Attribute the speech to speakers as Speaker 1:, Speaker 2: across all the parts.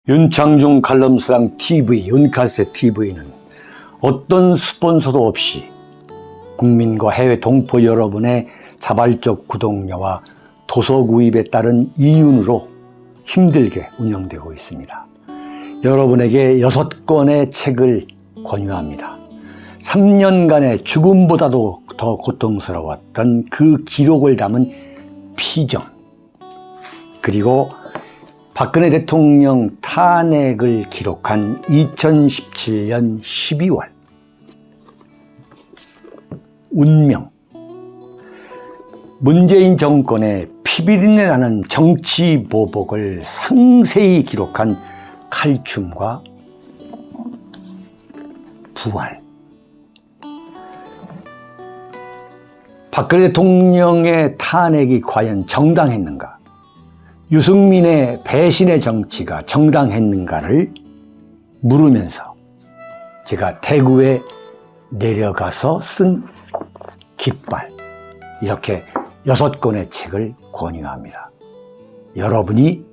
Speaker 1: 윤창중 칼럼스랑 TV, 윤칼세 TV는 어떤 스폰서도 없이 국민과 해외 동포 여러분의 자발적 구독료와 도서 구입에 따른 이윤으로 힘들게 운영되고 있습니다. 여러분에게 6권의 책을 권유합니다. 3년간의 죽음보다도 더 고통스러웠던 그 기록을 담은 피정, 그리고 박근혜 대통령 탄핵을 기록한 2017년 12월 운명, 문재인 정권의 피비린내 나는 정치 보복을 상세히 기록한 칼춤과 부활, 박근혜 대통령의 탄핵이 과연 정당했는가, 유승민의 배신의 정치가 정당했는가를 물으면서 제가 대구에 내려가서 쓴 깃발, 이렇게 6권의 책을 권유합니다. 여러분이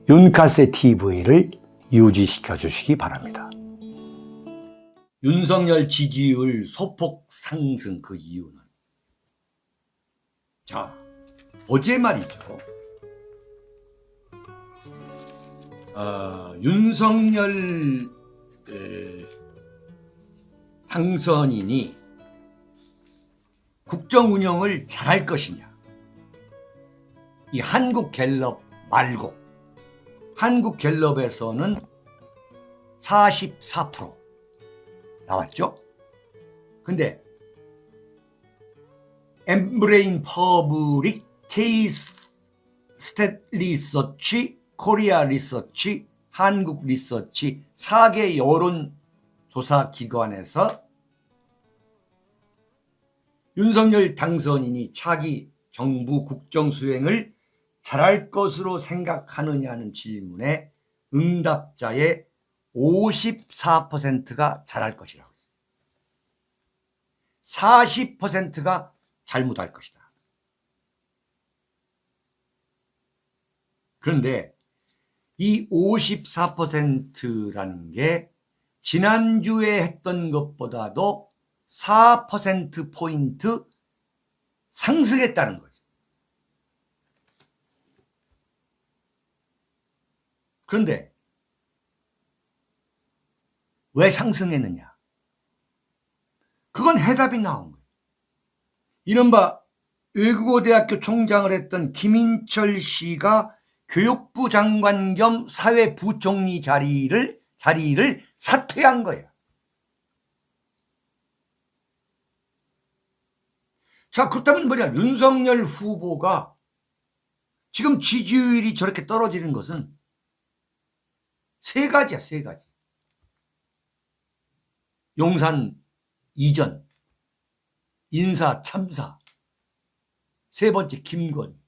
Speaker 1: 윤칼세 TV를 유지시켜 주시기 바랍니다. 윤석열 지지율 소폭 상승, 그 이유는, 자, 어제 말이죠. 윤석열 당선인이 국정 운영을 잘할 것이냐, 이 한국갤럽 말고 한국갤럽에서는 44% 나왔죠. 근데 엠브레인 퍼블릭, K-스탯 리서치, 코리아 리서치, 한국 리서치 4개 여론조사 기관에서 윤석열 당선인이 차기 정부 국정 수행을 잘할 것으로 생각하느냐는 질문에 응답자의 54%가 잘할 것이라고 했어요. 40%가 잘못할 것이다. 그런데 이 54%라는 게 지난주에 했던 것보다도 4%포인트 상승했다는 거죠. 그런데 왜 상승했느냐? 그건 해답이 나온 거예요. 이른바 외국어대학교 총장을 했던 김인철 씨가 교육부 장관 겸 사회부총리 자리를 사퇴한 거예요. 자, 그렇다면 뭐냐? 윤석열 후보가 지금 지지율이 저렇게 떨어지는 것은 세 가지야, 세 가지. 용산 이전, 인사 참사, 세 번째 김건희.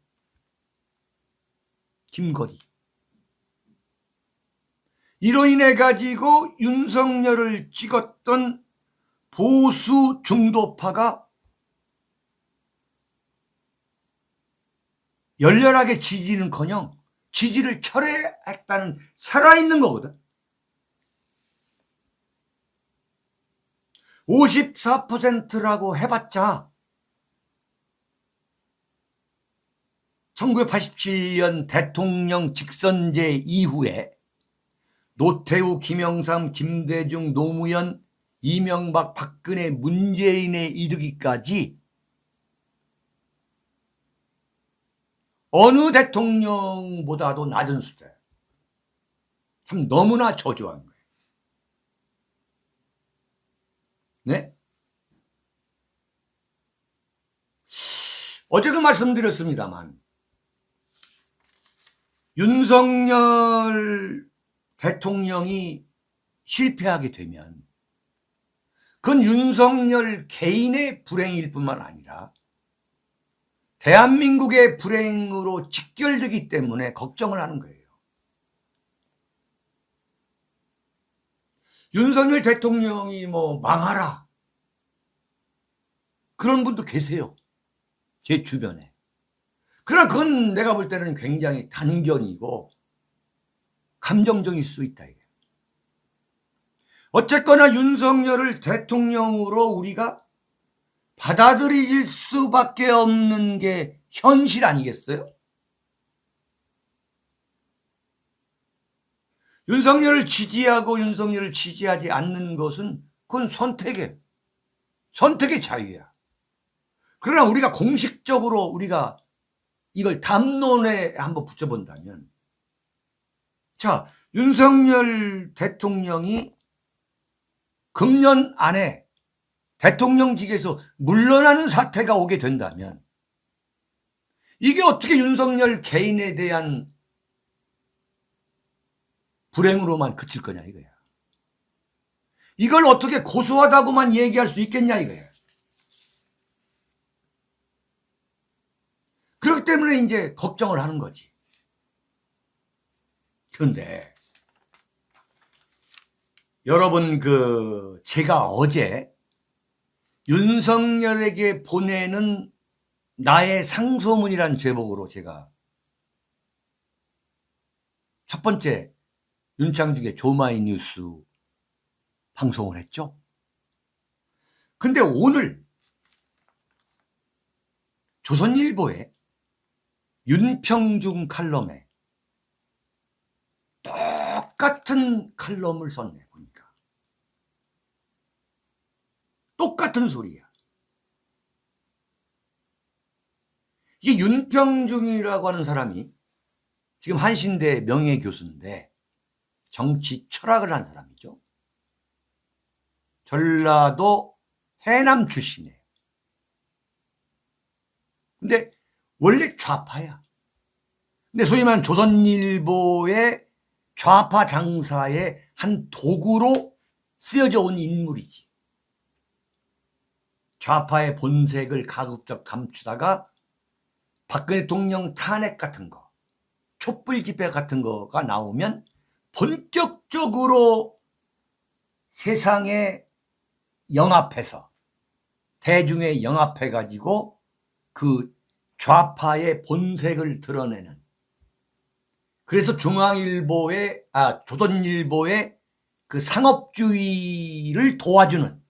Speaker 1: 이로 인해 가지고 윤석열을 찍었던 보수 중도파가 열렬하게 지지는커녕 지지를 철회했다는, 살아있는 거거든. 54%라고 해봤자 1987년 대통령 직선제 이후에 노태우, 김영삼, 김대중, 노무현, 이명박, 박근혜, 문재인에 이르기까지 어느 대통령보다도 낮은 숫자예요. 참 너무나 저조한 거예요. 네? 어제도 말씀드렸습니다만 윤석열 대통령이 실패하게 되면 그건 윤석열 개인의 불행일 뿐만 아니라 대한민국의 불행으로 직결되기 때문에 걱정을 하는 거예요. 윤석열 대통령이 뭐 망하라, 그런 분도 계세요, 제 주변에. 그러나 그건 내가 볼 때는 굉장히 단견이고 감정적일 수 있다. 이게. 어쨌거나 윤석열을 대통령으로 우리가 받아들일 수밖에 없는 게 현실 아니겠어요? 윤석열을 지지하고 윤석열을 지지하지 않는 것은 그건 선택의 자유야. 그러나 우리가 공식적으로 우리가 이걸 담론에 한번 붙여본다면, 자, 윤석열 대통령이 금년 안에 대통령직에서 물러나는 사태가 오게 된다면 이게 어떻게 윤석열 개인에 대한 불행으로만 그칠 거냐 이거야. 이걸 어떻게 고소하다고만 얘기할 수 있겠냐 이거야. 그렇기 때문에 이제 걱정을 하는 거지. 그런데 여러분, 제가 어제 윤석열에게 보내는 나의 상소문이라는 제목으로 제가 첫 번째 윤창중의 조마이뉴스 방송을 했죠. 근데 오늘 조선일보에 윤평중 칼럼에 똑같은 칼럼을 썼네. 보니까 똑같은 소리야. 이게 윤평중이라고 하는 사람이 지금 한신대 명예교수인데 정치 철학을 한 사람이죠. 전라도 해남 출신이에요. 근데 원래 좌파야. 근데 소위 말하는 조선일보의 좌파 장사의 한 도구로 쓰여져 온 인물이지. 좌파의 본색을 가급적 감추다가 박근혜 대통령 탄핵 같은 거, 촛불 집회 같은 거가 나오면 본격적으로 세상에 영합해서, 대중에 영합해가지고 그 좌파의 본색을 드러내는, 그래서 조선일보의 그 상업주의를 도와주는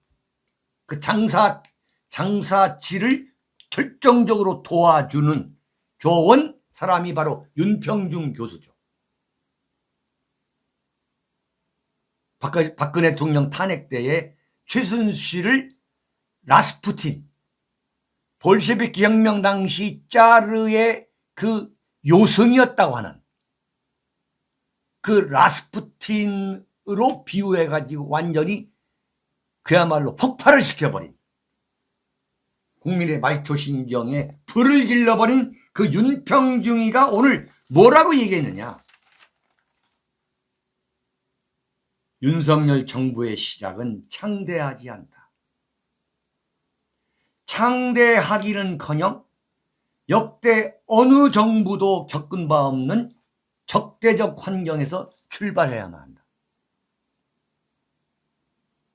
Speaker 1: 그 장사치를 결정적으로 도와주는 좋은 사람이 바로 윤평중 교수죠. 박근혜 대통령 탄핵 때에 최순실 씨를 라스푸틴, 볼셰비키 혁명 당시 짜르의 그 요승이었다고 하는 그 라스푸틴으로 비유해가지고 완전히 그야말로 폭발을 시켜버린, 국민의 말초신경에 불을 질러버린 그 윤평중이가 오늘 뭐라고 얘기했느냐. 윤석열 정부의 시작은 창대하지 않다. 창대하기는커녕 역대 어느 정부도 겪은 바 없는 적대적 환경에서 출발해야만 한다.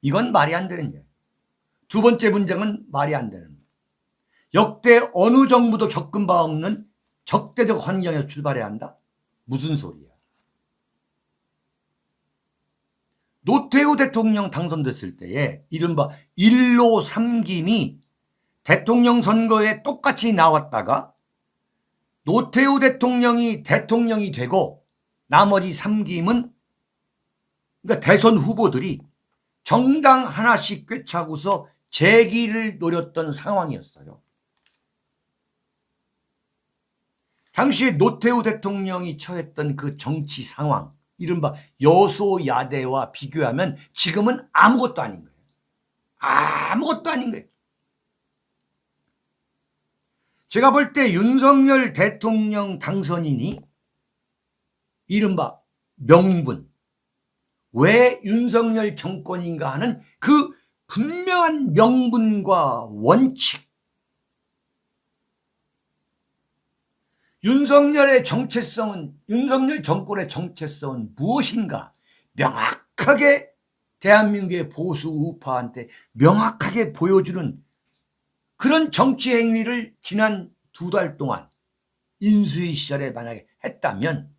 Speaker 1: 이건 말이 안 되는 거예요. 두 번째 문제는 말이 안 되는 거예요. 역대 어느 정부도 겪은 바 없는 적대적 환경에서 출발해야 한다? 무슨 소리야? 노태우 대통령 당선됐을 때에 이른바 1로 3김이 대통령 선거에 똑같이 나왔다가 노태우 대통령이 대통령이 되고 나머지 3김은, 그러니까 대선 후보들이 정당 하나씩 꿰차고서 재기를 노렸던 상황이었어요. 당시에 노태우 대통령이 처했던 그 정치 상황, 이른바 여소야대와 비교하면 지금은 아무것도 아닌 거예요. 아무것도 아닌 거예요. 제가 볼 때 윤석열 대통령 당선인이 이른바 명분, 왜 윤석열 정권인가 하는 그 분명한 명분과 원칙, 윤석열 정권의 정체성은 무엇인가 명확하게 대한민국의 보수 우파한테 명확하게 보여주는 그런 정치 행위를 지난 2달 동안 인수위 시절에 만약에 했다면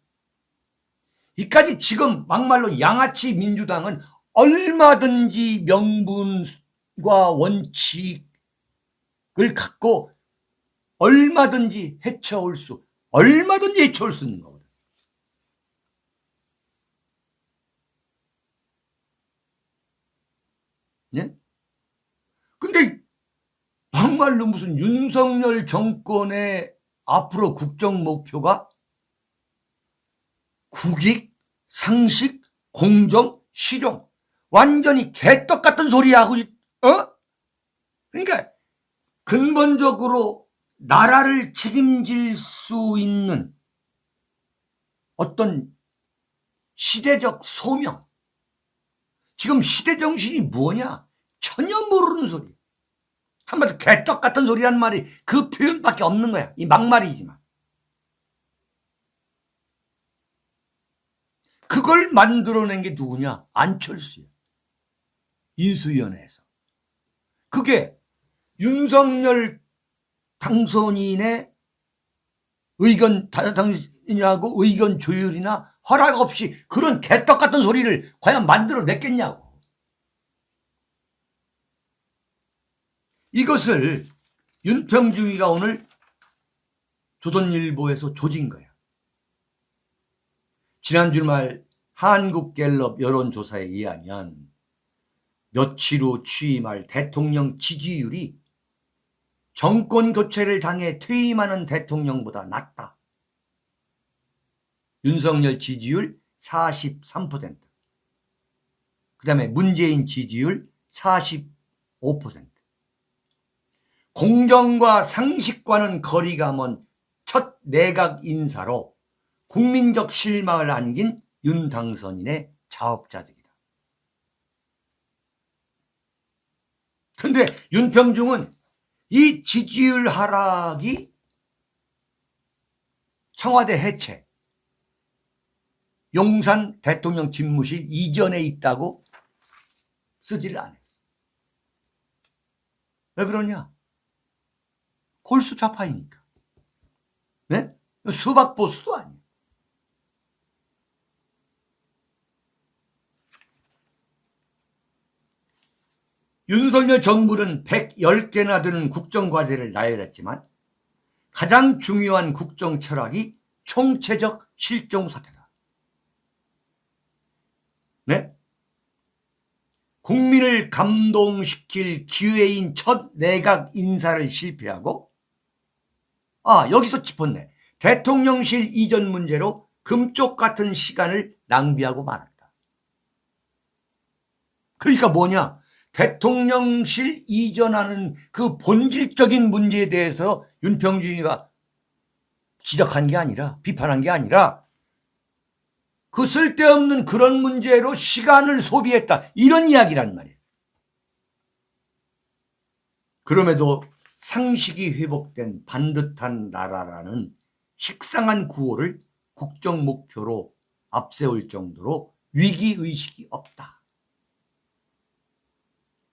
Speaker 1: 이까지 지금 막말로 양아치 민주당은 얼마든지 명분과 원칙을 갖고 얼마든지 해쳐올 수 있는 거거든. 예? 근데 막말로 무슨 윤석열 정권의 앞으로 국정 목표가 국익, 상식, 공정, 실용, 완전히 개떡 같은 소리 하고 그러니까 근본적으로 나라를 책임질 수 있는 어떤 시대적 소명, 지금 시대 정신이 뭐냐? 전혀 모르는 소리. 한마디로 개떡 같은 소리란 말이 그 표현밖에 없는 거야. 이 막말이지만. 그걸 만들어낸 게 누구냐? 안철수야. 인수위원회에서. 그게 윤석열 당선인의 당선인하고 의견 조율이나 허락 없이 그런 개떡 같은 소리를 과연 만들어냈겠냐고. 이것을 윤평중이가 오늘 조선일보에서 조진 거야. 지난 주말 한국갤럽 여론조사에 의하면 며칠 후 취임할 대통령 지지율이 정권 교체를 당해 퇴임하는 대통령보다 낮다. 윤석열 지지율 43%, 그 다음에 문재인 지지율 45%. 공정과 상식과는 거리가 먼 첫 내각 인사로 국민적 실망을 안긴 윤 당선인의 자업자득이다. 그런데 윤평중은 이 지지율 하락이 청와대 해체, 용산 대통령 집무실 이전에 있다고 쓰지를 않았어. 왜 그러냐? 골수 좌파이니까. 네? 수박 보수도 아니야. 윤석열 정부는 110개나 되는 국정과제를 나열했지만 가장 중요한 국정 철학이 총체적 실정 사태다. 네? 국민을 감동시킬 기회인 첫 내각 인사를 실패하고 여기서 짚었네. 대통령실 이전 문제로 금쪽 같은 시간을 낭비하고 말았다. 그러니까 뭐냐? 대통령실 이전하는 그 본질적인 문제에 대해서 윤평중이가 지적한 게 아니라, 비판한 게 아니라 그 쓸데없는 그런 문제로 시간을 소비했다. 이런 이야기란 말이에요. 그럼에도 상식이 회복된 반듯한 나라라는 식상한 구호를 국정 목표로 앞세울 정도로 위기의식이 없다.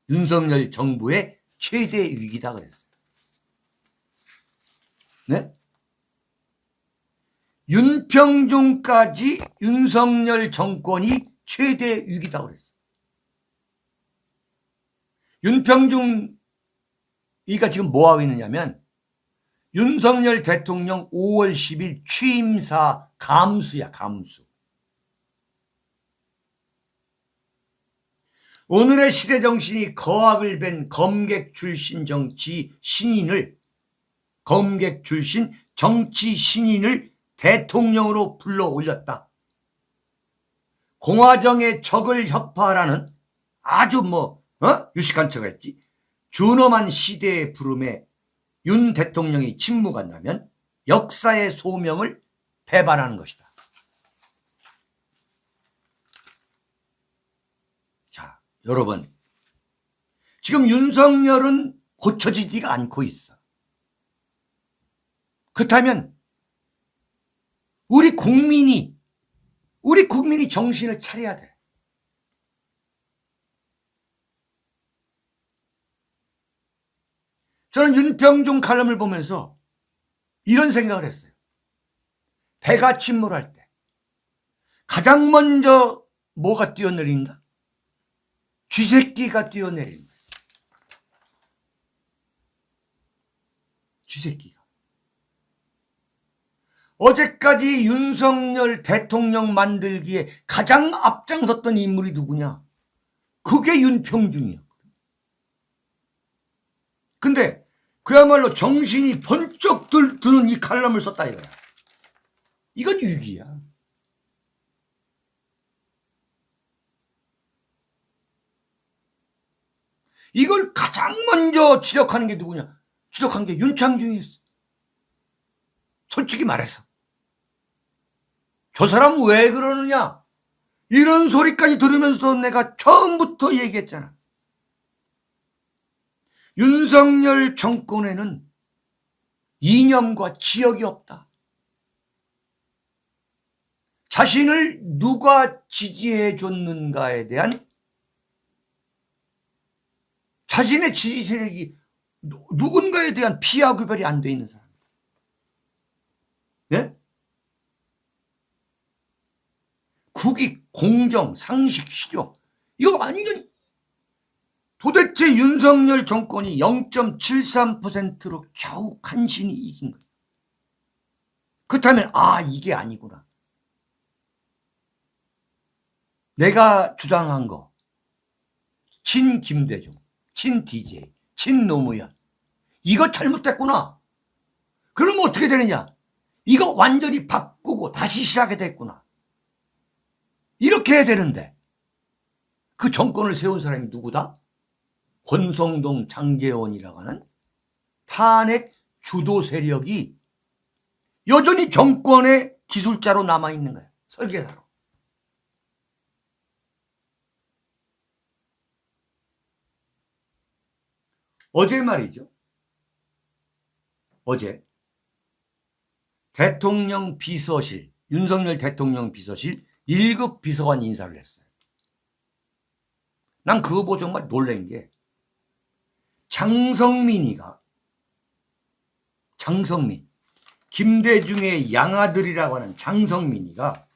Speaker 1: 윤석열 정부의 최대 위기다 그랬어요. 네? 윤평중까지 윤석열 정권이 최대 위기다 그랬어요. 윤평중이가 지금 뭐하고 있느냐면 윤석열 대통령 5월 10일 취임사 감수야, 감수. 오늘의 시대 정신이 거학을 뵌 검객 출신 정치 신인을 대통령으로 불러 올렸다. 공화정의 적을 혁파하라는 아주 유식한 척을 했지. 준엄한 시대의 부름에 윤 대통령이 침묵한다면 역사의 소명을 배반하는 것이다. 자, 여러분, 지금 윤석열은 고쳐지지가 않고 있어. 그렇다면 우리 국민이 정신을 차려야 돼. 저는 윤평중 칼럼을 보면서 이런 생각을 했어요. 배가 침몰할 때, 가장 먼저 뭐가 뛰어내린다? 쥐새끼가 뛰어내린다. 쥐새끼가. 어제까지 윤석열 대통령 만들기에 가장 앞장섰던 인물이 누구냐? 그게 윤평준이야. 근데 그야말로 정신이 번쩍 드는 이 칼럼을 썼다 이거야. 이건 위기야. 이걸 가장 먼저 지적하는 게 누구냐? 지적한 게 윤창중이었어. 솔직히 말해서. 저 사람 왜 그러느냐? 이런 소리까지 들으면서 내가 처음부터 얘기했잖아. 윤석열 정권에는 이념과 지역이 없다. 자신을 누가 지지해 줬는가에 대한 자신의 지지 세력이 누군가에 대한 피하 구별이 안 돼 있는 사람. 네? 국익, 공정, 상식, 실효. 이거 완전히 도대체 윤석열 정권이 0.73%로 겨우 간신히 이긴 거예요. 그렇다면 이게 아니구나. 내가 주장한 거 친 김대중, 친 DJ, 친 노무현 이거 잘못됐구나. 그러면 어떻게 되느냐? 이거 완전히 바꾸고 다시 시작해야 됐구나. 이렇게 해야 되는데 그 정권을 세운 사람이 누구다? 권성동, 장제원이라고 하는 탄핵 주도 세력이 여전히 정권의 기술자로 남아있는 거예요. 설계사로. 어제 말이죠. 어제 대통령 비서실, 윤석열 대통령 비서실 1급 비서관 인사를 했어요. 난 그거 보고 정말 놀란 게 장성민, 김대중의 양아들이라고 하는 장성민이가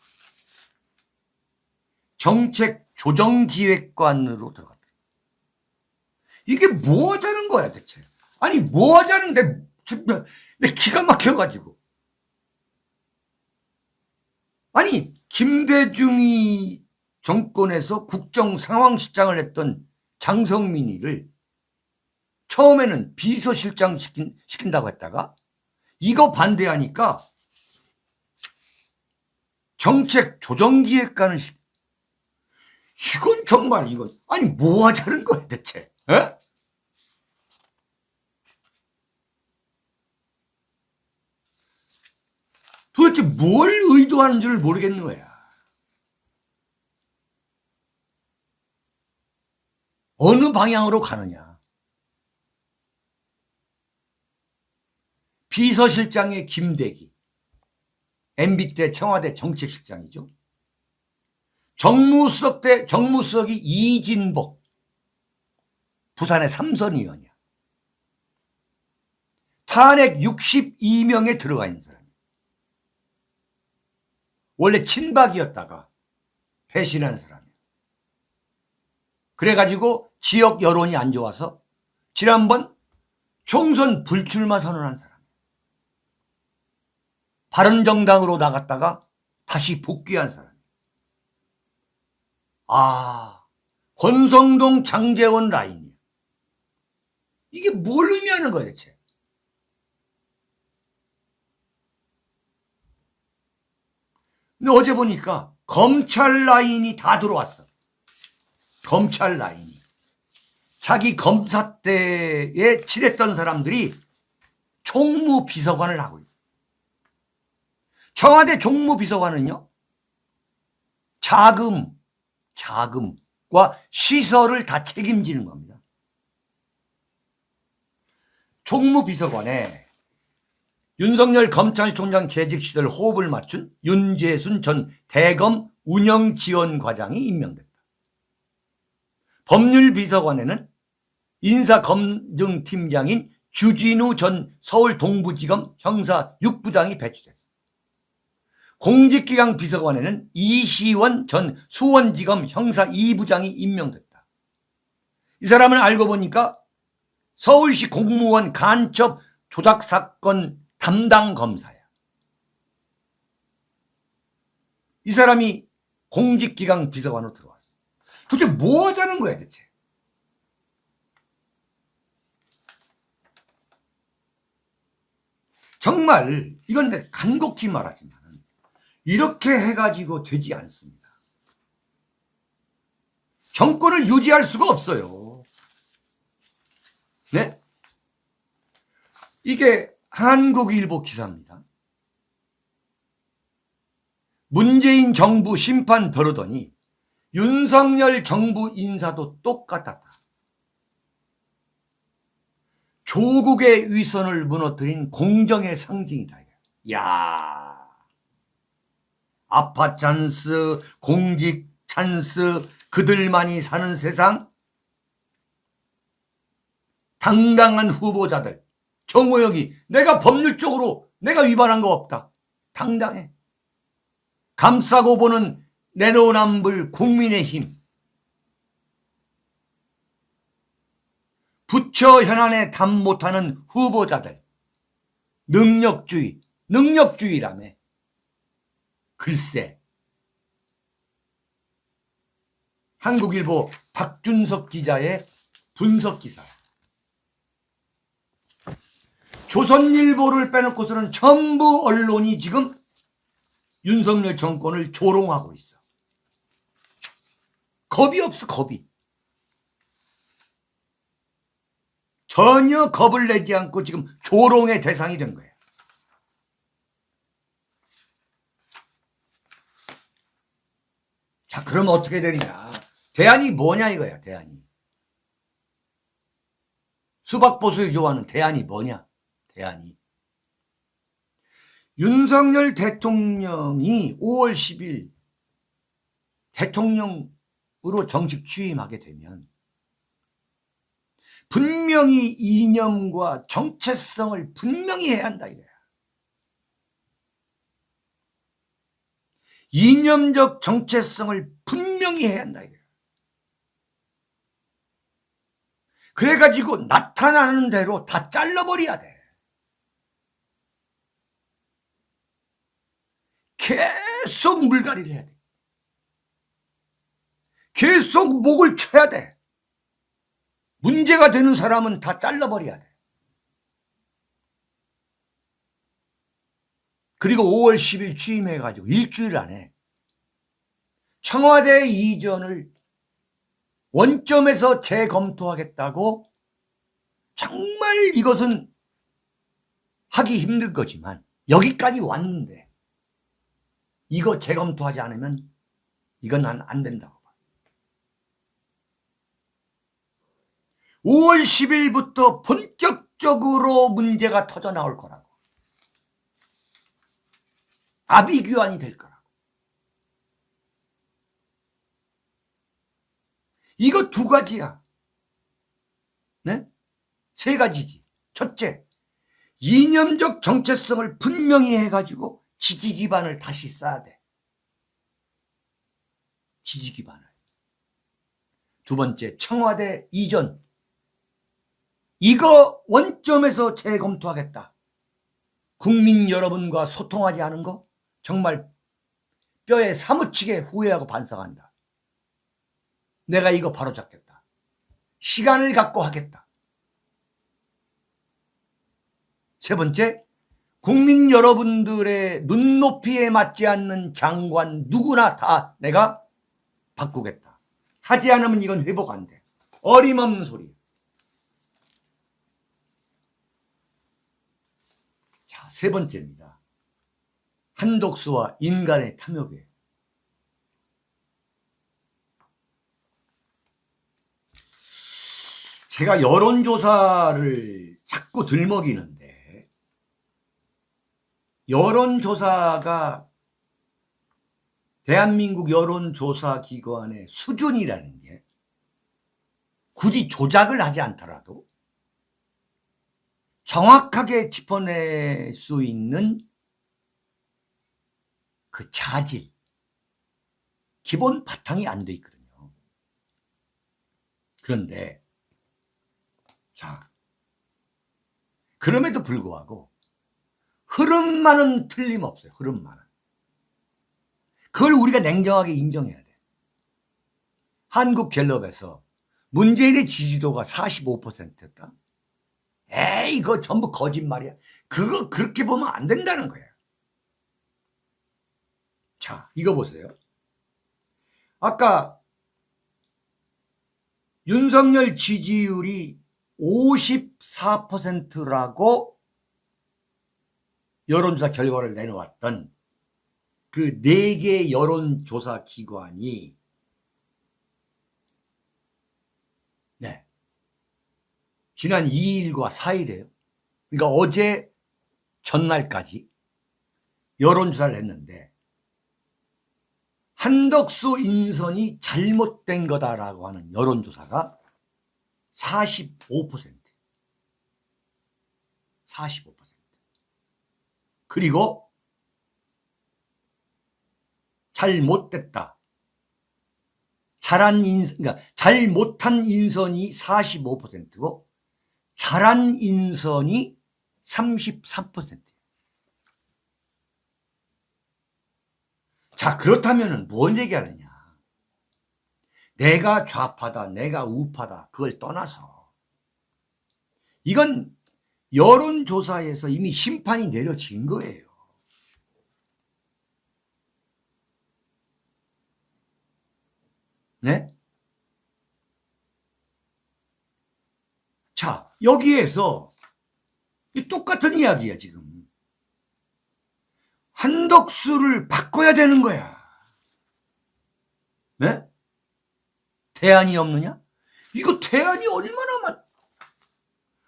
Speaker 1: 정책조정기획관으로 들어갔다. 이게 뭐 하자는 거야 대체? 아니 뭐 하자는데 내 기가 막혀가지고. 아니 김대중이 정권에서 국정상황실장을 했던 장성민이를 처음에는 비서실장 시킨다고 했다가 이거 반대하니까 정책조정기획관을 이건 정말 이건 아니 뭐 하자는 거야 대체? 에? 도대체 뭘 의도하는지를 모르겠는 거야. 어느 방향으로 가느냐. 비서실장의 김대기, MB 때 청와대 정책실장이죠. 정무수석이 이진복, 부산의 삼선의원이야. 탄핵 62명에 들어가 있는 사람. 원래 친박이었다가 배신한 사람이야. 그래가지고 지역 여론이 안 좋아서 지난번 총선 불출마 선언한 사람. 바른정당으로 나갔다가 다시 복귀한 사람. 권성동, 장제원 라인이야. 이게 뭘 의미하는 거야 대체? 근데 어제 보니까 검찰 라인이 다 들어왔어. 검찰 라인이. 자기 검사 때에 칠했던 사람들이 총무비서관을 하고 있어요. 청와대 총무비서관은요, 자금과 시설을 다 책임지는 겁니다. 총무비서관에 윤석열 검찰총장 재직시절 호흡을 맞춘 윤재순 전 대검 운영지원과장이 임명됐다. 법률비서관에는 인사검증팀장인 주진우 전 서울 동부지검 형사 6부장이 배치됐어. 공직기강 비서관에는 이시원 전 수원지검 형사 2부장이 임명됐다. 이 사람은 알고 보니까 서울시 공무원 간첩 조작 사건 담당 검사야. 이 사람이 공직기강 비서관으로 들어왔어. 도대체 뭐 하자는 거야 대체? 정말 이건 내가 간곡히 말하지만 이렇게 해가지고 되지 않습니다. 정권을 유지할 수가 없어요. 네? 이게 한국일보 기사입니다. 문재인 정부 심판 벼르더니 윤석열 정부 인사도 똑같았다. 조국의 위선을 무너뜨린 공정의 상징이다. 야, 아파 찬스, 공직 찬스, 그들만이 사는 세상. 당당한 후보자들, 정호영이 내가 법률적으로 내가 위반한 거 없다. 당당해. 감싸고 보는 내로남불 국민의힘. 부처 현안에 답 못하는 후보자들. 능력주의라며. 글쎄. 한국일보 박준석 기자의 분석 기사. 조선일보를 빼놓고서는 전부 언론이 지금 윤석열 정권을 조롱하고 있어. 겁이 없어, 겁이. 전혀 겁을 내지 않고 지금 조롱의 대상이 된 거예요. 자, 그럼 어떻게 되느냐? 대안이 뭐냐 이거야, 대안이. 수박보수에 좋아하는 대안이 뭐냐? 대안이. 윤석열 대통령이 5월 10일 대통령으로 정식 취임하게 되면 분명히 이념과 정체성을 분명히 해야 한다 이거야. 이념적 정체성을 분명히 해야 한다 이거야. 그래가지고 나타나는 대로 다 잘라버려야 돼. 계속 물갈이를 해야 돼. 계속 목을 쳐야 돼. 문제가 되는 사람은 다 잘라버려야 돼. 그리고 5월 10일 취임해가지고 일주일 안에 청와대 이전을 원점에서 재검토하겠다고. 정말 이것은 하기 힘든 거지만 여기까지 왔는데 이거 재검토하지 않으면 이건 난 안 된다고 봐. 5월 10일부터 본격적으로 문제가 터져 나올 거라고. 아비규환이 될 거라고. 이거 두 가지야. 네? 세 가지지. 첫째, 이념적 정체성을 분명히 해가지고 지지 기반을 다시 쌓아야 돼. 지지 기반을. 두 번째, 청와대 이전. 이거 원점에서 재검토하겠다. 국민 여러분과 소통하지 않은 거 정말 뼈에 사무치게 후회하고 반성한다. 내가 이거 바로잡겠다. 시간을 갖고 하겠다. 세 번째, 국민 여러분들의 눈높이에 맞지 않는 장관 누구나 다 내가 바꾸겠다. 하지 않으면 이건 회복 안 돼. 어림없는 소리. 자, 세 번째입니다. 한독수와 인간의 탐욕이에요. 제가 여론조사를 자꾸 들먹이는데 여론조사가 대한민국 여론조사 기관의 수준이라는 게 굳이 조작을 하지 않더라도 정확하게 짚어낼 수 있는 그 자질, 기본 바탕이 안 돼 있거든요. 그런데 자, 그럼에도 불구하고 흐름만은 틀림없어요. 흐름만은. 그걸 우리가 냉정하게 인정해야 돼. 한국갤럽에서 문재인의 지지도가 45%였다. 에이, 이거 전부 거짓말이야. 그거 그렇게 보면 안 된다는 거야. 자, 이거 보세요. 아까 윤석열 지지율이 54%라고 여론조사 결과를 내놓았던 그 4개 여론조사 기관이 지난 2일과 4일에요. 그러니까 어제 전날까지 여론조사를 했는데 한덕수 인선이 잘못된 거다라고 하는 여론조사가 45%. 45%. 그리고 잘못됐다. 그러니까 잘못한 인선이 45%고 잘한 인선이 33%예요. 자, 그렇다면 뭘 얘기하느냐. 내가 좌파다, 내가 우파다, 그걸 떠나서 이건 여론조사에서 이미 심판이 내려진 거예요. 네? 자, 여기에서 똑같은 이야기야, 지금. 한덕수를 바꿔야 되는 거야. 네? 대안이 없느냐? 이거 대안이 얼마나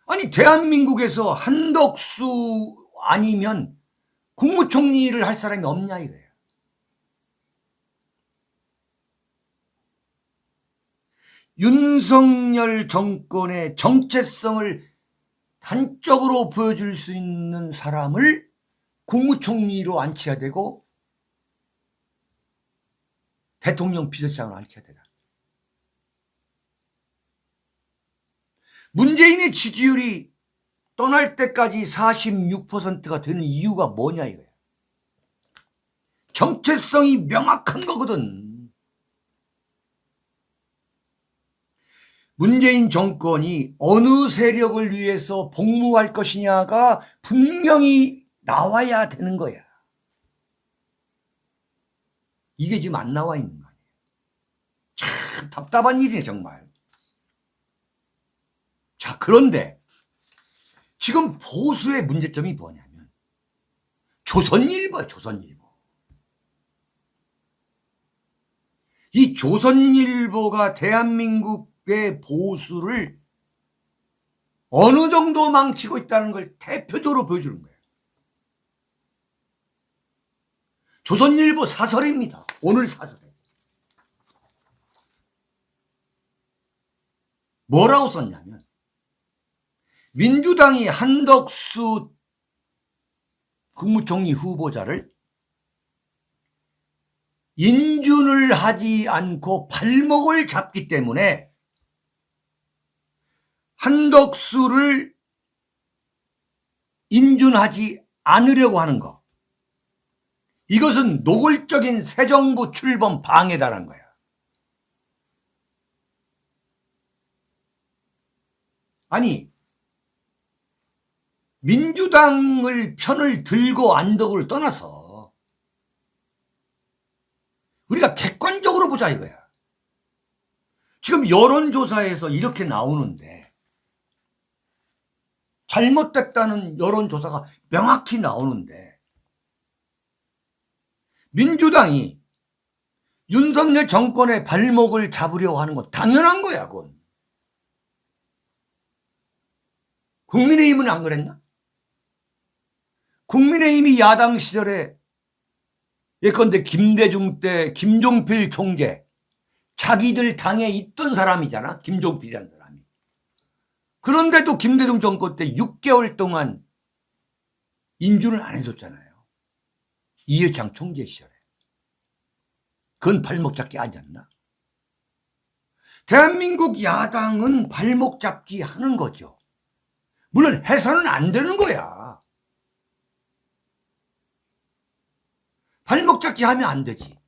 Speaker 1: 아니, 대한민국에서 한덕수 아니면 국무총리를 할 사람이 없냐, 이거예요. 윤석열 정권의 정체성을 단적으로 보여줄 수 있는 사람을 국무총리로 앉혀야 되고 대통령 비서실장으로 앉혀야 되다. 문재인의 지지율이 떠날 때까지 46%가 되는 이유가 뭐냐 이거야. 정체성이 명확한 거거든. 문재인 정권이 어느 세력을 위해서 복무할 것이냐가 분명히 나와야 되는 거야. 이게 지금 안 나와 있는 거 아니에요. 참 답답한 일이네 정말. 자, 그런데 지금 보수의 문제점이 뭐냐면 조선일보야, 조선일보. 이 조선일보가 대한민국의 보수를 어느 정도 망치고 있다는 걸 대표적으로 보여주는 거예요. 조선일보 사설입니다. 오늘 사설에. 뭐라고 썼냐면 민주당이 한덕수 국무총리 후보자를 인준을 하지 않고 발목을 잡기 때문에 한덕수를 인준하지 않으려고 하는 거. 이것은 노골적인 새 정부 출범 방해다라는 거야. 아니, 민주당을 편을 들고 안 들고를 떠나서 우리가 객관적으로 보자 이거야. 지금 여론조사에서 이렇게 나오는데 잘못됐다는 여론조사가 명확히 나오는데 민주당이 윤석열 정권의 발목을 잡으려고 하는 건 당연한 거야, 그건. 국민의힘은 안 그랬나? 국민의힘이 야당 시절에 예컨대 김대중 때 김종필 총재, 자기들 당에 있던 사람이잖아, 김종필이라는 사람이. 그런데도 김대중 정권 때 6개월 동안 인준을 안 해줬잖아요. 이해창 총재 시절에. 그건 발목 잡기 하지 않나? 대한민국 야당은 발목 잡기 하는 거죠. 물론 해서는 안 되는 거야. 발목 잡기 하면 안 되지.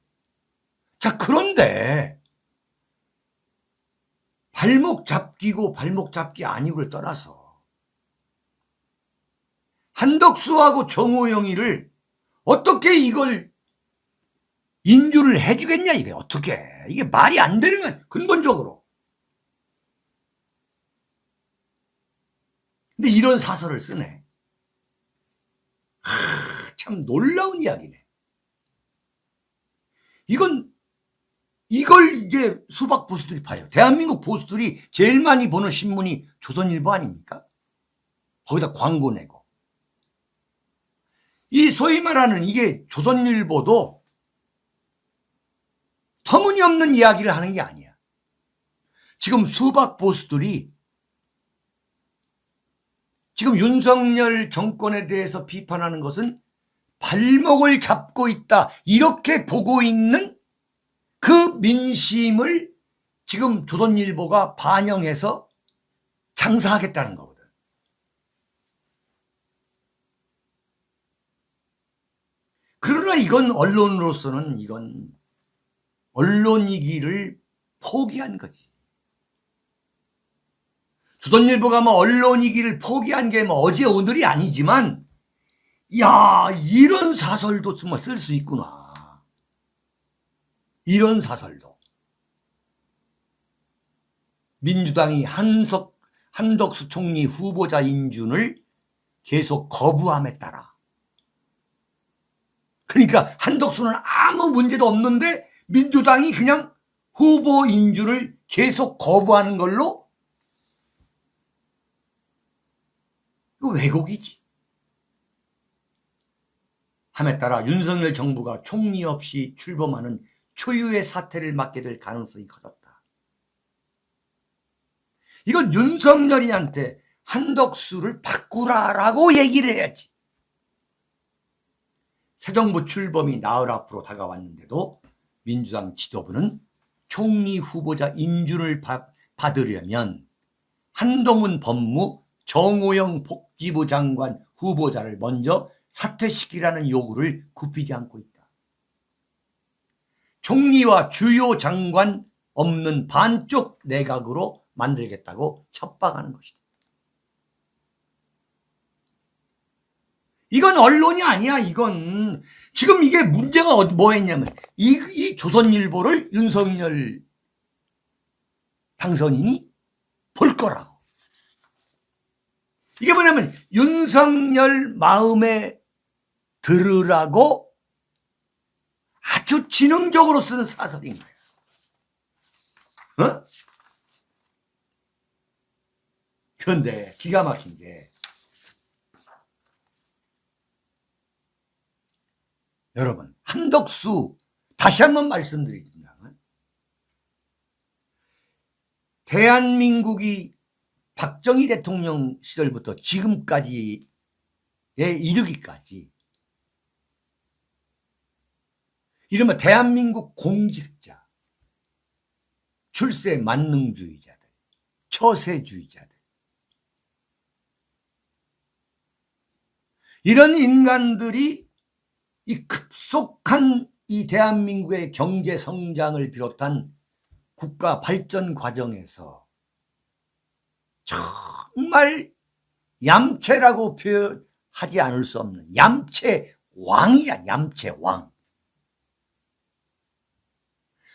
Speaker 1: 자, 그런데 발목 잡기고 발목 잡기 아니고를 떠나서 한덕수하고 정호영이를 어떻게 이걸 인주를 해주겠냐, 이게 어떻게. 이게 말이 안 되는 거야, 근본적으로. 근데 이런 사설을 쓰네. 참 놀라운 이야기네. 이걸 이제 수박 보수들이 봐요. 대한민국 보수들이 제일 많이 보는 신문이 조선일보 아닙니까? 거기다 광고 내고. 이 소위 말하는 이게 조선일보도 터무니없는 이야기를 하는 게 아니야. 지금 수박 보수들이 지금 윤석열 정권에 대해서 비판하는 것은 발목을 잡고 있다, 이렇게 보고 있는 그 민심을 지금 조선일보가 반영해서 장사하겠다는 거거든. 그러나 이건 언론으로서는 이건 언론이기를 포기한 거지. 조선일보가 뭐 언론이기를 포기한 게 뭐 어제 오늘이 아니지만, 야, 이런 사설도 정말 쓸 수 있구나. 이런 사설도. 민주당이 한덕수 총리 후보자 인준을 계속 거부함에 따라. 그러니까 한덕수는 아무 문제도 없는데 민주당이 그냥 후보 인준을 계속 거부하는 걸로, 이거 왜곡이지. 함에 따라 윤석열 정부가 총리 없이 출범하는 초유의 사태를 맞게 될 가능성이 커졌다. 이건 윤석열이한테 한덕수를 바꾸라라고 얘기를 해야지. 새 정부 출범이 나흘 앞으로 다가왔는데도 민주당 지도부는 총리 후보자 인준을 받으려면 한동훈 법무, 정호영 복지부 장관 후보자를 먼저 사퇴시키라는 요구를 굽히지 않고 있다. 총리와 주요 장관 없는 반쪽 내각으로 만들겠다고 협박하는 것이다. 이건 언론이 아니야. 이건 지금 이게 문제가 뭐였냐면 이 조선일보를 윤석열 당선인이 볼 거라고. 이게 뭐냐면 윤석열 마음에 들으라고 아주 지능적으로 쓰는 사설인 거야. 어? 그런데 기가 막힌 게, 여러분, 한덕수 다시 한번 말씀드립니다만, 대한민국이 박정희 대통령 시절부터 지금까지에 이르기까지 이른바 대한민국 공직자, 출세 만능주의자들, 처세주의자들, 이런 인간들이 이 급속한 이 대한민국의 경제 성장을 비롯한 국가 발전 과정에서 정말 얌체라고 표현하지 않을 수 없는 얌체 왕이야. 얌체 왕.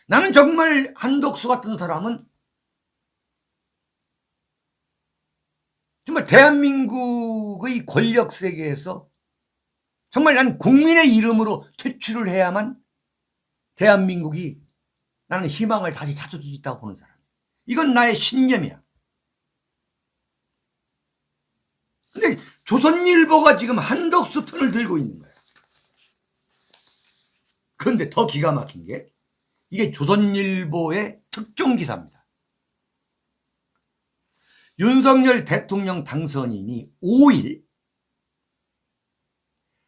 Speaker 1: 나는 정말 한덕수 같은 사람은 정말 대한민국의 권력 세계에서 정말 난 국민의 이름으로 퇴출을 해야만 대한민국이, 나는 희망을 다시 찾을 수 있다고 보는 사람. 이건 나의 신념이야. 근데 조선일보가 지금 한덕수 편을 들고 있는 거야. 그런데 더 기가 막힌 게, 이게 조선일보의 특종 기사입니다. 윤석열 대통령 당선인이 5일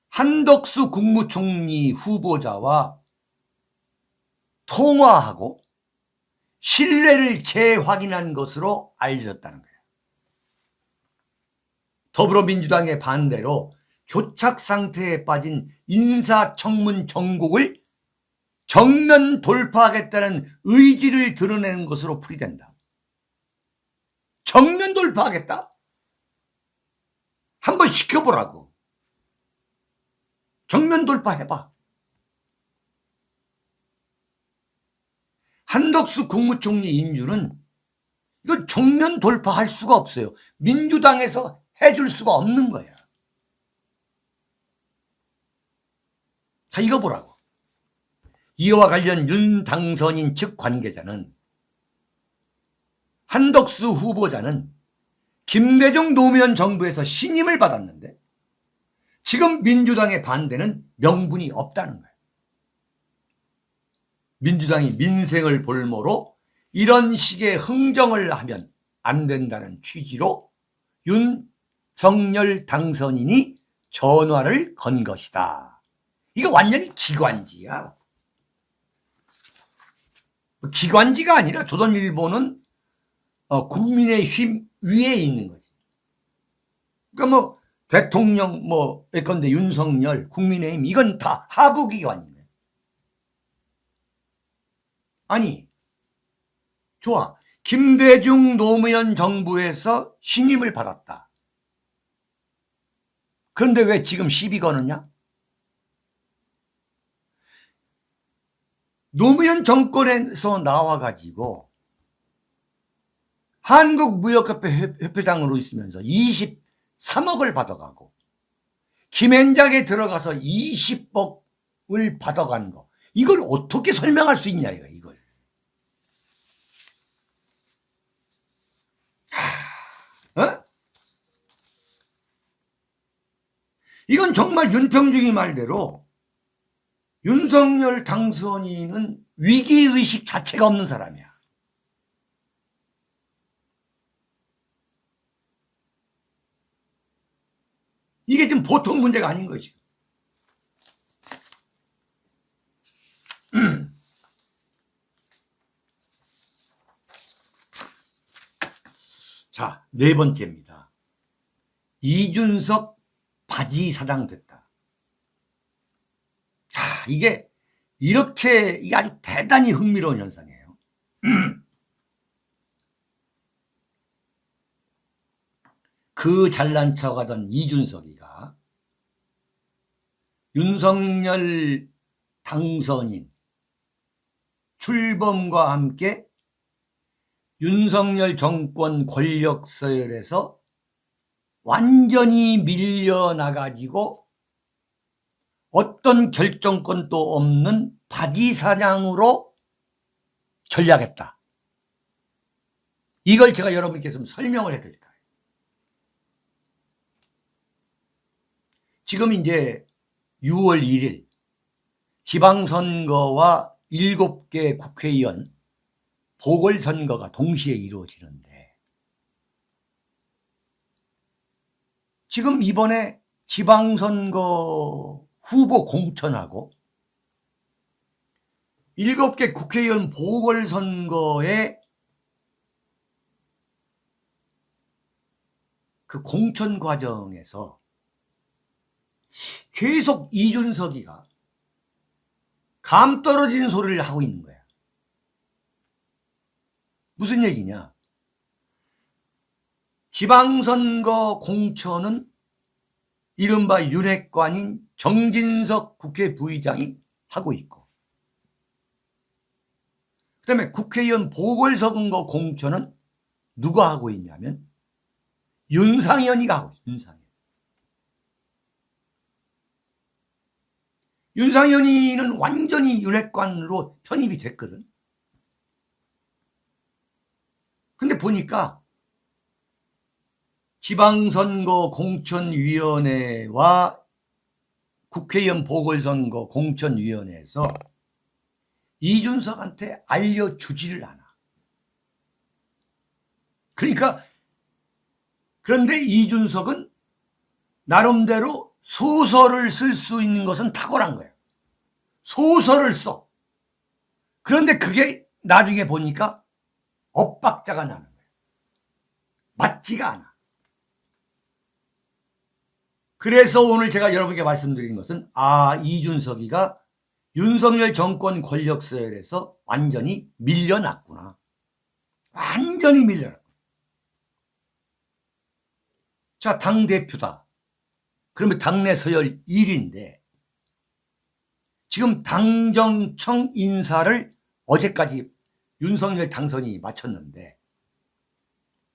Speaker 1: 한덕수 국무총리 후보자와 통화하고 신뢰를 재확인한 것으로 알려졌다는 거예요. 더불어민주당의 반대로 교착 상태에 빠진 인사청문 정국을 정면 돌파하겠다는 의지를 드러내는 것으로 풀이된다. 정면 돌파하겠다? 한번 시켜보라고. 정면 돌파해봐. 한덕수 국무총리 인준은 이건 정면 돌파할 수가 없어요. 민주당에서 해줄 수가 없는 거야. 자, 이거 보라고. 이와 관련 윤 당선인 측 관계자는 한덕수 후보자는 김대중 노무현 정부에서 신임을 받았는데 지금 민주당의 반대는 명분이 없다는 거예요. 민주당이 민생을 볼모로 이런 식의 흥정을 하면 안 된다는 취지로 윤석열 당선인이 전화를 건 것이다. 이거 완전히 기관지야. 기관지가 아니라 조선일보는 국민의힘 위에 있는 거지. 그러니까 뭐 대통령 예컨대 윤석열, 국민의힘 이건 다 하부기관인 거예요. 아니 좋아. 김대중 노무현 정부에서 신임을 받았다. 그런데 왜 지금 시비 거느냐? 노무현 정권에서 나와가지고 한국무역협회 협회장으로 있으면서 23억을 받아가고 김앤장에 들어가서 20억을 받아간 거. 이걸 어떻게 설명할 수 있냐 이걸. 어? 이건 정말 윤평중이 말대로 윤석열 당선인은 위기의식 자체가 없는 사람이야. 이게 지금 보통 문제가 아닌 거지. 자, 네 번째입니다. 이준석 바지 사장 됐다. 이게 이게 아주 대단히 흥미로운 현상이에요. 그 잘난 척하던 이준석이가 윤석열 당선인 출범과 함께 윤석열 정권 권력 서열에서 완전히 밀려나가지고 어떤 결정권도 없는 바지사장으로 전략했다. 이걸 제가 여러분께 좀 설명을 해드릴까요? 지금 이제 6월 1일 지방선거와 7개 국회의원 보궐선거가 동시에 이루어지는데 지금 이번에 지방선거 후보 공천하고 7개 국회의원 보궐선거의 그 공천 과정에서 계속 이준석이가 감 떨어지는 소리를 하고 있는 거야. 무슨 얘기냐? 지방선거 공천은 이른바 윤핵관인 정진석 국회 부의장이 하고 있고 그다음에 국회의원 보궐선거 공천은 누가 하고 있냐면 윤상현이가 하고 있어요. 윤상현이는 완전히 윤핵관으로 편입이 됐거든. 근데 보니까 지방선거 공천위원회와 국회의원 보궐선거 공천위원회에서 이준석한테 알려주지를 않아. 그런데 이준석은 나름대로 소설을 쓸 수 있는 것은 탁월한 거예요. 소설을 써. 그런데 그게 나중에 보니까 엇박자가 나는 거예요. 맞지가 않아. 그래서 오늘 제가 여러분께 말씀드린 것은 이준석이가 윤석열 정권 권력 서열에서 완전히 밀려났구나. 완전히 밀려났구나. 자, 당대표다. 그러면 당내 서열 1위인데 지금 당정청 인사를 어제까지 윤석열 당선인이 마쳤는데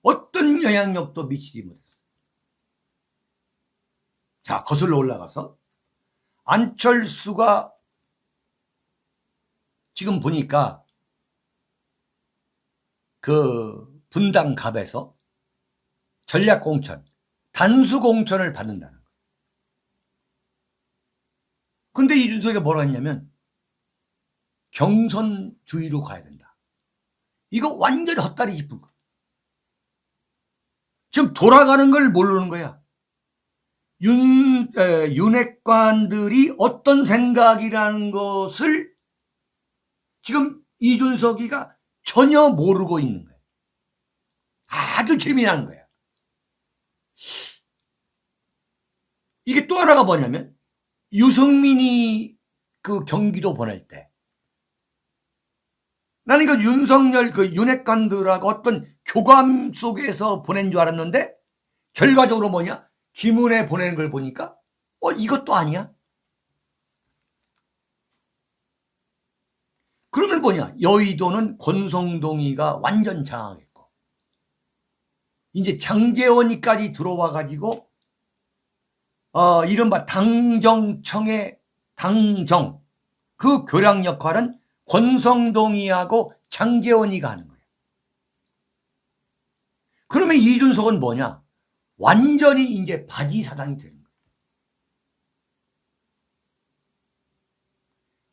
Speaker 1: 어떤 영향력도 미치지 못했어요. 자, 거슬러 올라가서 안철수가 지금 보니까 그 분당 갑에서 전략공천, 단수공천을 받는다는 거예요. 근데 이준석이 뭐라 했냐면 경선주의로 가야 된다. 이거 완전히 헛다리 짚은 거야. 지금 돌아가는 걸 모르는 거야. 윤핵관들이 어떤 생각이라는 것을 지금 이준석이가 전혀 모르고 있는 거예요. 아주 재미난 거야. 이게 또 하나가 뭐냐면 유승민이 그 경기도 보낼 때 나는 그 윤석열 그 윤핵관들하고 어떤 교감 속에서 보낸 줄 알았는데 결과적으로 뭐냐? 김은혜 보내는 걸 보니까 이것도 아니야? 그러면 뭐냐? 여의도는 권성동이가 완전 장악했고 이제 장제원이까지 들어와 가지고 이른바 당정청의 당정 그 교량 역할은 권성동이하고 장제원이가 하는 거예요. 그러면 이준석은 뭐냐? 완전히 이제 바지사당이 되는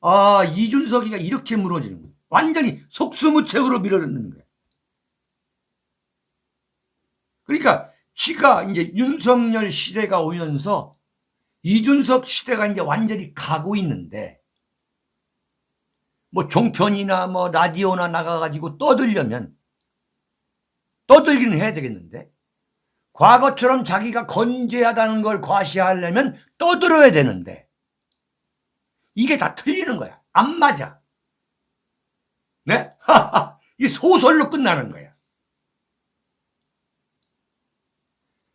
Speaker 1: 거예요. 이준석이가 이렇게 무너지는 거예요. 완전히 속수무책으로 밀어넣는 거예요. 그러니까 지가 이제 윤석열 시대가 오면서 이준석 시대가 이제 완전히 가고 있는데 뭐 종편이나 뭐 라디오나 나가가지고 떠들기는 해야 되겠는데 과거처럼 자기가 건재하다는 걸 과시하려면 떠들어야 되는데 이게 다 틀리는 거야. 안 맞아. 네? 이 소설로 끝나는 거야.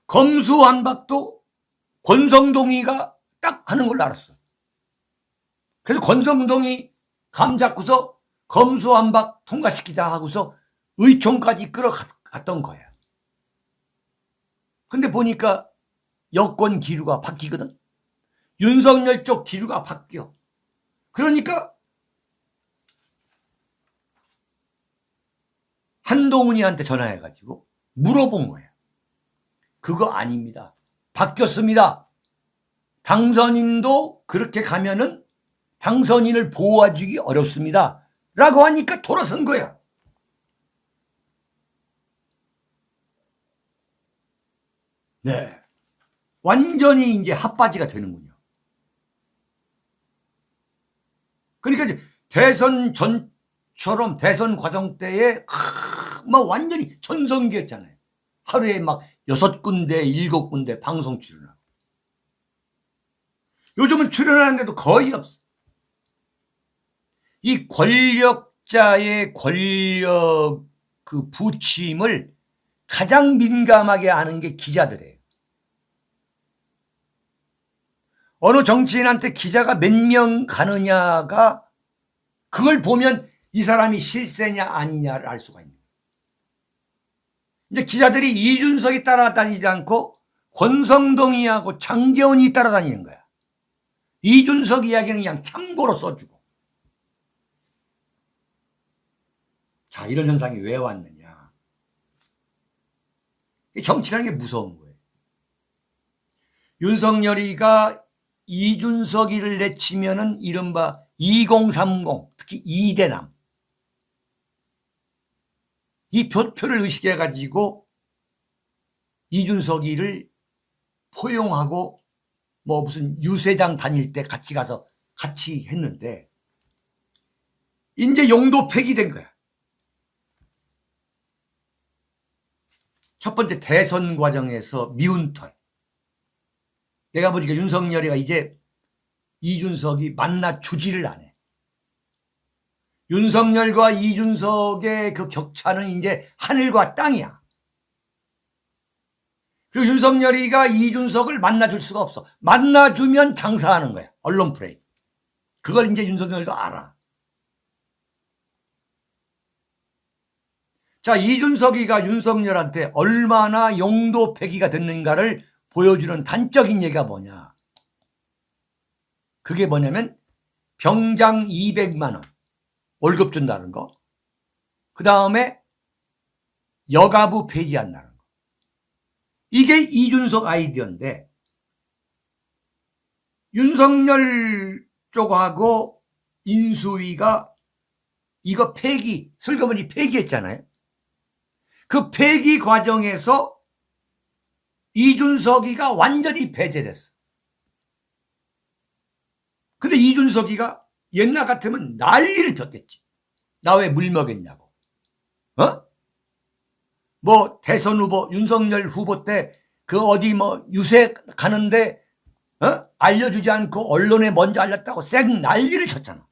Speaker 1: 검수완박도 권성동이가 딱 하는 걸로 알았어. 그래서 권성동이 감 잡고서 검수완박 통과시키자 하고서 의총까지 끌어갔던 거야. 근데 보니까 여권 기류가 바뀌거든. 윤석열 쪽 기류가 바뀌어. 그러니까 한동훈이한테 전화해가지고 물어본 거야. 그거 아닙니다. 바뀌었습니다. 당선인도 그렇게 가면은 당선인을 보호해주기 어렵습니다. 라고 하니까 돌아선 거야. 네. 완전히 이제 핫바지가 되는군요. 그러니까 대선 전처럼 대선 과정 때에 막 완전히 전성기였잖아요. 하루에 막 6군데, 7군데 방송 출연하고. 요즘은 출연하는데도 거의 없어. 이 권력자의 권력 그 부침을 가장 민감하게 아는 게 기자들이에요. 어느 정치인한테 기자가 몇 명 가느냐가 그걸 보면 이 사람이 실세냐 아니냐를 알 수가 있는 거예요. 이제 기자들이 이준석이 따라다니지 않고 권성동이하고 장제원이 따라다니는 거야. 이준석 이야기는 그냥 참고로 써주고. 자, 이런 현상이 왜 왔느냐. 정치라는 게 무서운 거예요. 윤석열이가 이준석이를 내치면은 이른바 2030 특히 이대남 이 표를 의식해가지고 이준석이를 포용하고 뭐 무슨 유세장 다닐 때 같이 가서 같이 했는데 이제 용도 폐기된 거야. 첫 번째 대선 과정에서 미운 털. 내가 보니까 윤석열이가 이제 이준석이 만나 주지를 안 해. 윤석열과 이준석의 그 격차는 이제 하늘과 땅이야. 그리고 윤석열이가 이준석을 만나줄 수가 없어. 만나주면 장사하는 거야. 언론 프레임. 그걸 이제 윤석열도 알아. 자, 이준석이가 윤석열한테 얼마나 용도 폐기가 됐는가를 보여주는 단적인 얘기가 뭐냐. 그게 뭐냐면 병장 200만 원 월급 준다는 거. 그 다음에 여가부 폐지한다는 거. 이게 이준석 아이디어인데 윤석열 쪽하고 인수위가 이거 폐기, 슬그머니 폐기했잖아요. 그 폐기 과정에서 이준석이가 완전히 배제됐어. 근데 이준석이가 옛날 같으면 난리를 폈겠지. 나 왜 물 먹였냐고. 뭐 대선 후보, 윤석열 후보 때 그 어디 뭐 유세 가는데 알려주지 않고 언론에 먼저 알렸다고 쌩 난리를 쳤잖아.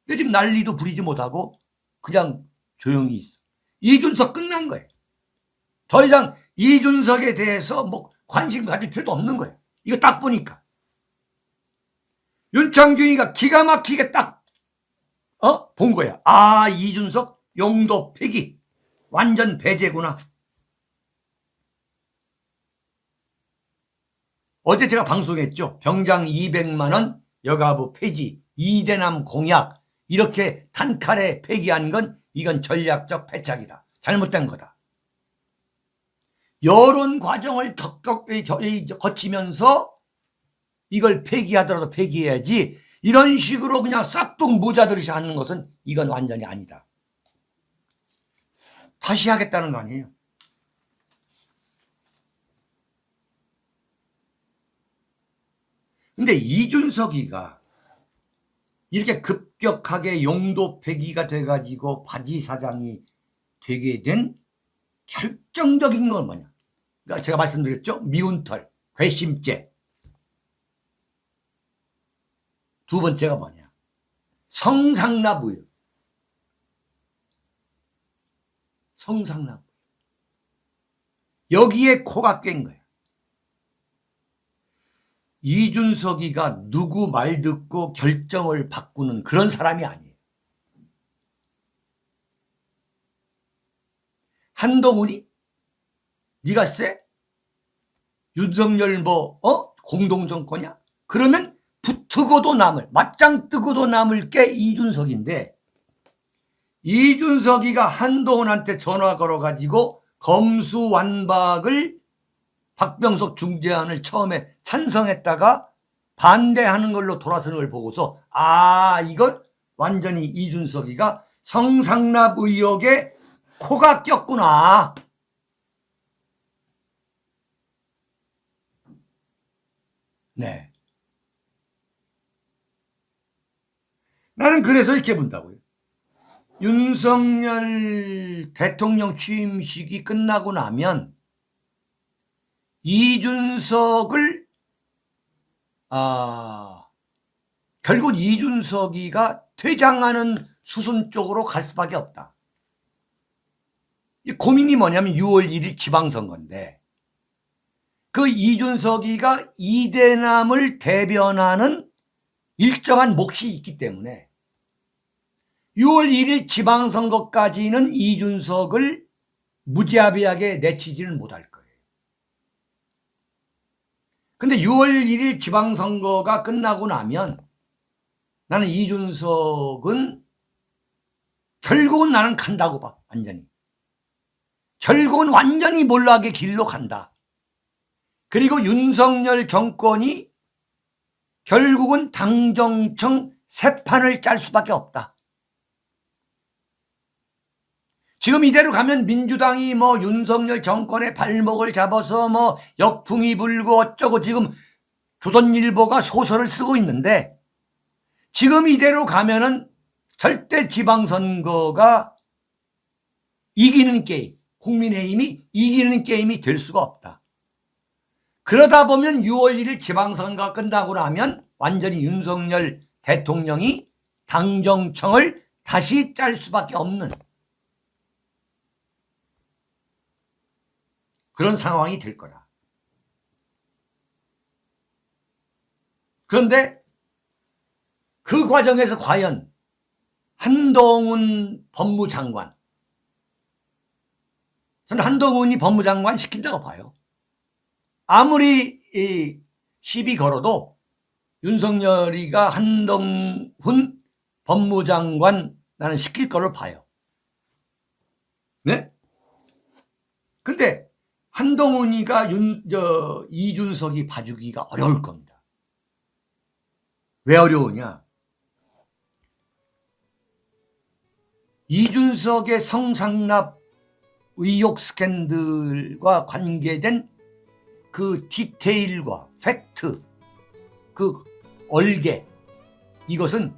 Speaker 1: 근데 지금 난리도 부리지 못하고 그냥 조용히 있어. 이준석 끝난 거예요. 더 이상 이준석에 대해서 뭐 관심 가질 필요도 없는 거예요. 이거 딱 보니까. 윤창중이가 기가 막히게 딱, 본 거야. 아, 이준석 용도 폐기. 완전 배제구나. 어제 제가 방송했죠. 병장 200만 원 여가부 폐지, 이대남 공약. 이렇게 단칼에 폐기한 건 이건 전략적 패착이다. 잘못된 거다. 여론 과정을 거치면서 이걸 폐기하더라도 폐기해야지 이런 식으로 그냥 싹둑 모자들이 하는 것은 이건 완전히 아니다. 다시 하겠다는 거 아니에요. 근데 이준석이가 이렇게 급격하게 용도 폐기가 돼가지고 바지 사장이 되게 된 결정적인 건 뭐냐. 그러니까 제가 말씀드렸죠. 미운 털, 괘씸죄. 두 번째가 뭐냐. 성상납의혹. 성상납. 여기에 코가 깬 거예요. 이준석이가 누구 말 듣고 결정을 바꾸는 그런 사람이 아니에요. 한동훈이 네가 쎄? 윤석열 공동정권이야? 그러면 붙고 남을, 맞짱 뜨고도 남을 게 이준석인데 이준석이가 한동훈한테 전화 걸어가지고 검수완박을 박병석 중재안을 처음에 찬성했다가 반대하는 걸로 돌아서는 걸 보고서 아, 이건 완전히 이준석이가 성상납 의혹에 코가 꼈구나. 네. 나는 그래서 이렇게 본다고요. 윤석열 대통령 취임식이 끝나고 나면 이준석을 결국 이준석이가 퇴장하는 수순 쪽으로 갈 수밖에 없다. 이 고민이 뭐냐면 6월 1일 지방선거인데 그 이준석이가 이대남을 대변하는 일정한 몫이 있기 때문에 6월 1일 지방선거까지는 이준석을 무자비하게 내치지는 못할 거예요. 근데 6월 1일 지방선거가 끝나고 나면 나는 이준석은 결국은 나는 간다고 봐. 완전히. 결국은 완전히 몰락의 길로 간다. 그리고 윤석열 정권이 결국은 당정청 새 판을 짤 수밖에 없다. 지금 이대로 가면 민주당이 윤석열 정권의 발목을 잡아서 역풍이 불고 어쩌고 지금 조선일보가 소설을 쓰고 있는데 지금 이대로 가면은 절대 지방선거가 이기는 게임, 국민의힘이 이기는 게임이 될 수가 없다. 그러다 보면 6월 1일 지방선거가 끝나고 나면 완전히 윤석열 대통령이 당정청을 다시 짤 수밖에 없는 그런 상황이 될 거다. 그런데 그 과정에서 과연 한동훈 법무장관, 저는 한동훈이 법무장관 시킨다고 봐요. 아무리 시비 걸어도 윤석열이가 한동훈 법무장관 나는 시킬 걸로 봐요. 네? 근데 한동훈이가 이준석이 봐주기가 어려울 겁니다. 왜 어려우냐? 이준석의 성상납 의혹 스캔들과 관계된 그 디테일과 팩트, 그 얼개, 이것은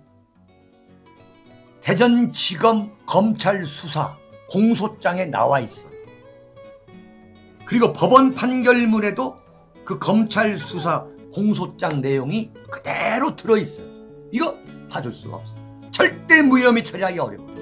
Speaker 1: 대전지검 검찰 수사 공소장에 나와 있어요. 그리고 법원 판결문에도 그 검찰 수사 공소장 내용이 그대로 들어있어요. 이거 봐줄 수가 없어요. 절대 무혐의 처리하기 어려워요.